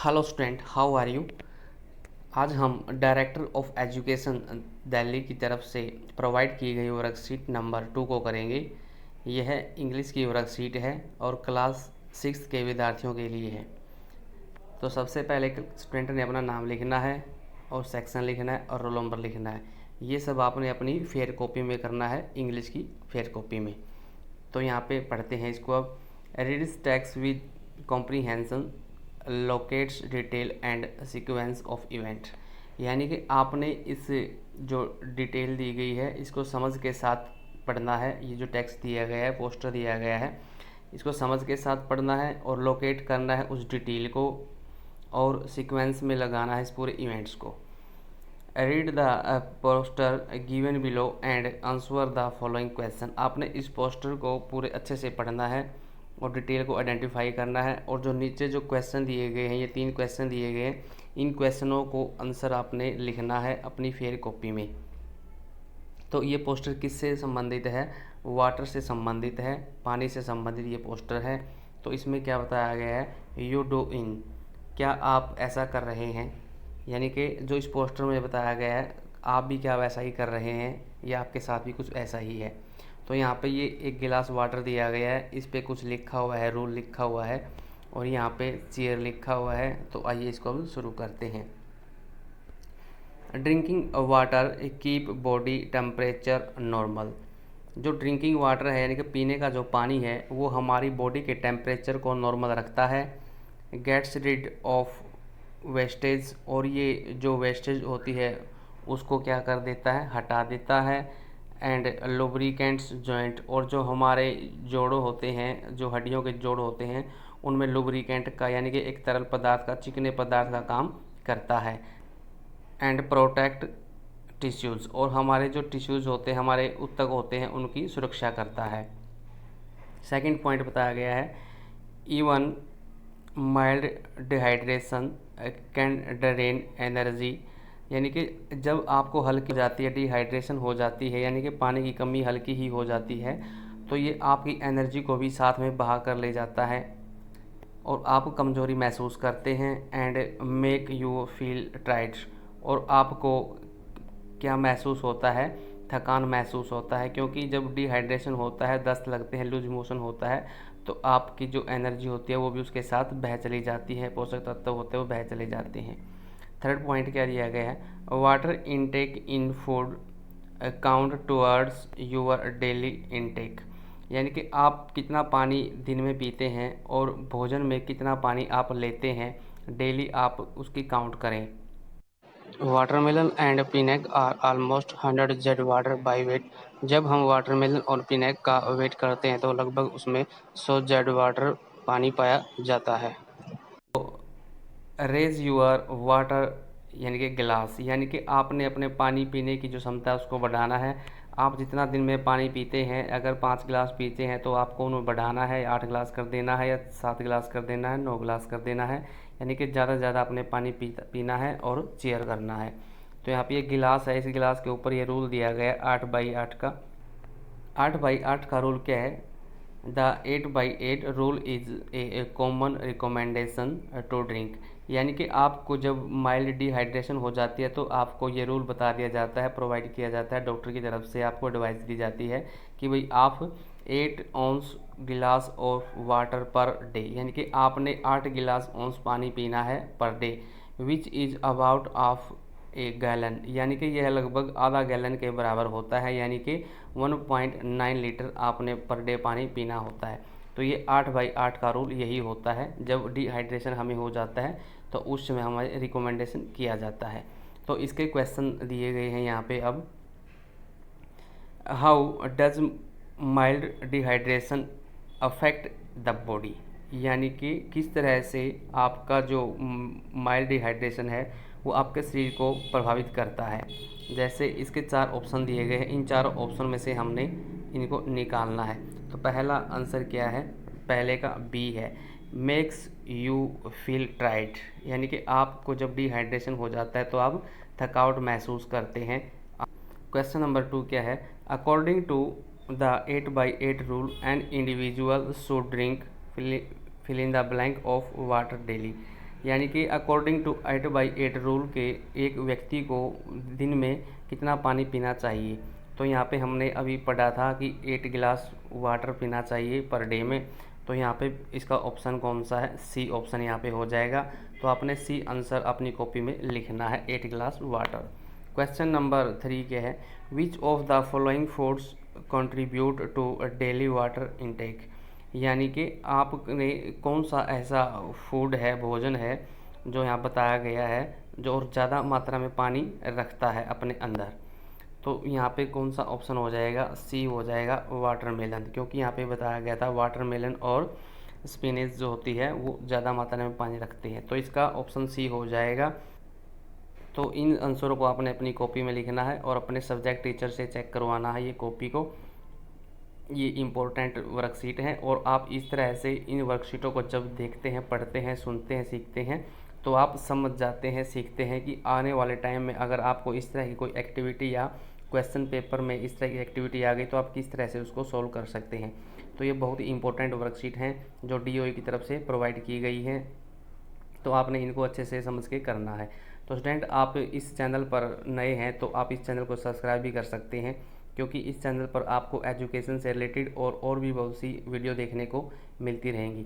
Hello student, how are you. आज हम director of education Delhi की तरफ से प्रोवाइड की गई वर्कशीट नंबर 2 को करेंगे। यह इंग्लिश की वर्कशीट है और क्लास 6 के विद्यार्थियों के लिए है। तो सबसे पहले स्टूडेंट ने अपना नाम लिखना है और सेक्शन लिखना है और रोल नंबर लिखना है। ये सब आपने अपनी फेयर कॉपी में करना है, इंग्लिश की फेयर कॉपी में। तो यहाँ पे पढ़ते हैं इसको अब। Reads text with comprehension, locates detail and sequence of event. यानी कि आपने इस जो डिटेल दी गई है इसको समझ के साथ पढ़ना है। ये जो टेक्स्ट दिया गया है, पोस्टर दिया गया है, इसको समझ के साथ पढ़ना है और लोकेट करना है उस डिटेल को और सीक्वेंस में लगाना है इस पूरे इवेंट्स को। Read the poster given below and answer the following question. आपने इस पोस्टर को पूरे अच्छे से पढ़ना है और डिटेल को आइडेंटिफाई करना है। और जो नीचे जो क्वेश्चन दिए गए हैं, ये 3 क्वेश्चन दिए गए हैं, इन क्वेश्चनों को आंसर आपने लिखना है अपनी फेयर कॉपी में। तो ये पोस्टर किससे संबंधित है? वाटर से संबंधित है, पानी से संबंधित ये पोस्टर है। तो इसमें क्या बताया गया है? यू डू इन, क्या आप ऐसा कर रहे हैं। यानी कि जो इस पोस्टर में बताया गया है, आप भी क्या वैसा ही कर रहे हैं या आपके साथ भी कुछ ऐसा ही है। तो यहाँ पे ये एक गिलास वाटर दिया गया है, इस पे कुछ लिखा हुआ है, रूल लिखा हुआ है और यहाँ पे चेयर लिखा हुआ है। तो आइए इसको अब शुरू करते हैं। Drinking water keep body temperature normal. जो ड्रिंकिंग वाटर है यानी कि पीने का जो पानी है वो हमारी बॉडी के टेम्परेचर को नॉर्मल रखता है। गेट्स रिड ऑफ वेस्टेज, और ये जो वेस्टेज होती है उसको क्या कर देता है? हटा देता है। एंड लुब्रिकेंट्स जॉइंट, और जो हमारे जोड़ों होते हैं, जो हड्डियों के जोड़ होते हैं, उनमें लुब्रिकेंट का यानी कि एक तरल पदार्थ का, चिकने पदार्थ का काम करता है। एंड प्रोटेक्ट टिश्यूज़, और हमारे जो टिश्यूज़ होते हैं, हमारे ऊतक होते हैं, उनकी सुरक्षा करता है। सेकंड पॉइंट बताया गया है, even mild dehydration can drain energy. यानी कि जब आपको हल्की हो जाती है, डिहाइड्रेशन हो जाती है, यानी कि पानी की कमी हल्की ही हो जाती है, तो ये आपकी एनर्जी को भी साथ में बहा कर ले जाता है और आप कमज़ोरी महसूस करते हैं। And make you feel tired, और आपको क्या महसूस होता है? थकान महसूस होता है, क्योंकि जब डिहाइड्रेशन होता है, दस्त लगते हैं, लूज मोशन होता है, तो आपकी जो एनर्जी होती है वो भी उसके साथ बह चली जाती है, पोषक तत्व होते हैं वो बह चले जाते हैं। थर्ड पॉइंट क्या दिया गया है? Water intake in food count towards your daily intake. यानी कि आप कितना पानी दिन में पीते हैं और भोजन में कितना पानी आप लेते हैं, डेली आप उसकी काउंट करें। Watermelon and spinach are almost 100 जेड वाटर बाई वेट। जब हम वाटरमेलन और पिनेक का वेट करते हैं तो लगभग उसमें 100 जेड वाटर पानी पाया जाता है। रेज यूअर वाटर यानी कि गिलास, यानी कि आपने अपने पानी पीने की जो क्षमता है उसको बढ़ाना है। आप जितना दिन में पानी पीते हैं, अगर 5 गिलास पीते हैं तो आपको उन्हें बढ़ाना है, 8 गिलास कर देना है, या 7 गिलास कर देना है, 9 गिलास कर देना है। यानी कि ज़्यादा से ज़्यादा अपने पानी पीना है और चेयर करना है। तो यहाँ पे ये गिलास है, इस गिलास के ऊपर ये रूल दिया गया है 8/8 का। 8/8 का रूल क्या है? The 8/8 rule is a common recommendation to drink. यानी कि आपको जब माइल्ड डिहाइड्रेशन हो जाती है तो आपको ये रूल बता दिया जाता है, प्रोवाइड किया जाता है, डॉक्टर की तरफ से आपको एडवाइस दी जाती है कि भाई आप 8 ऑंस गिलास ऑफ वाटर पर डे, यानी कि आपने 8 गिलास ऑंस पानी पीना है per day, which is about of A gallon. यानी कि यह लगभग आधा गैलन के बराबर होता है, यानी कि 1.9 लीटर आपने पर डे पानी पीना होता है। तो ये 8/8 का रूल यही होता है। जब डिहाइड्रेशन हमें हो जाता है तो उस समय हमें रिकमेंडेशन किया जाता है। तो इसके क्वेश्चन दिए गए हैं यहाँ पे अब। How does mild dehydration affect the body. यानी कि किस तरह से आपका जो माइल्ड डिहाइड्रेशन है वो आपके शरीर को प्रभावित करता है। जैसे इसके 4 ऑप्शन दिए गए हैं, इन चारों ऑप्शन में से हमने इनको निकालना है। तो पहला आंसर क्या है? पहले का बी है, मेक्स यू फील टायर्ड। यानी कि आपको जब डिहाइड्रेशन हो जाता है तो आप थकावट महसूस करते हैं। क्वेश्चन नंबर 2 क्या है? According to the 8/8 rule an individual should drink fill in the blank of water daily. यानी कि अकॉर्डिंग टू 8/8 रूल के एक व्यक्ति को दिन में कितना पानी पीना चाहिए। तो यहाँ पे हमने अभी पढ़ा था कि 8 गिलास वाटर पीना चाहिए पर डे में। तो यहाँ पे इसका ऑप्शन कौन सा है, सी ऑप्शन यहाँ पे हो जाएगा। तो आपने सी आंसर अपनी कॉपी में लिखना है, 8 गिलास वाटर। क्वेश्चन नंबर 3 के है, which of the following foods contribute to daily water intake. यानी कि आपने कौन सा ऐसा फूड है, भोजन है जो यहाँ बताया गया है जो और ज़्यादा मात्रा में पानी रखता है अपने अंदर। तो यहाँ पे कौन सा ऑप्शन हो जाएगा, सी हो जाएगा वाटरमेलन, क्योंकि यहाँ पे बताया गया था वाटरमेलन और स्पिनेच जो होती है वो ज़्यादा मात्रा में पानी रखती है। तो इसका ऑप्शन सी हो जाएगा। तो इन आंसरों को आपने अपनी कॉपी में लिखना है और अपने सब्जेक्ट टीचर से चेक करवाना है ये कॉपी को। ये इम्पोर्टेंट वर्कशीट है और आप इस तरह से इन वर्कशीटों को जब देखते हैं, पढ़ते हैं, सुनते हैं, सीखते हैं तो आप समझ जाते हैं, सीखते हैं कि आने वाले टाइम में अगर आपको इस तरह की कोई एक्टिविटी या क्वेश्चन पेपर में इस तरह की एक्टिविटी आ गई तो आप किस तरह से उसको सोल्व कर सकते हैं। तो ये बहुत ही इंपॉर्टेंट वर्कशीट हैं जो DOE की तरफ से प्रोवाइड की गई है। तो आपने इनको अच्छे से समझ के करना है। तो स्टूडेंट, आप इस चैनल पर नए हैं तो आप इस चैनल को सब्सक्राइब भी कर सकते हैं, क्योंकि इस चैनल पर आपको एजुकेशन से रिलेटेड और भी बहुत सी वीडियो देखने को मिलती रहेंगी।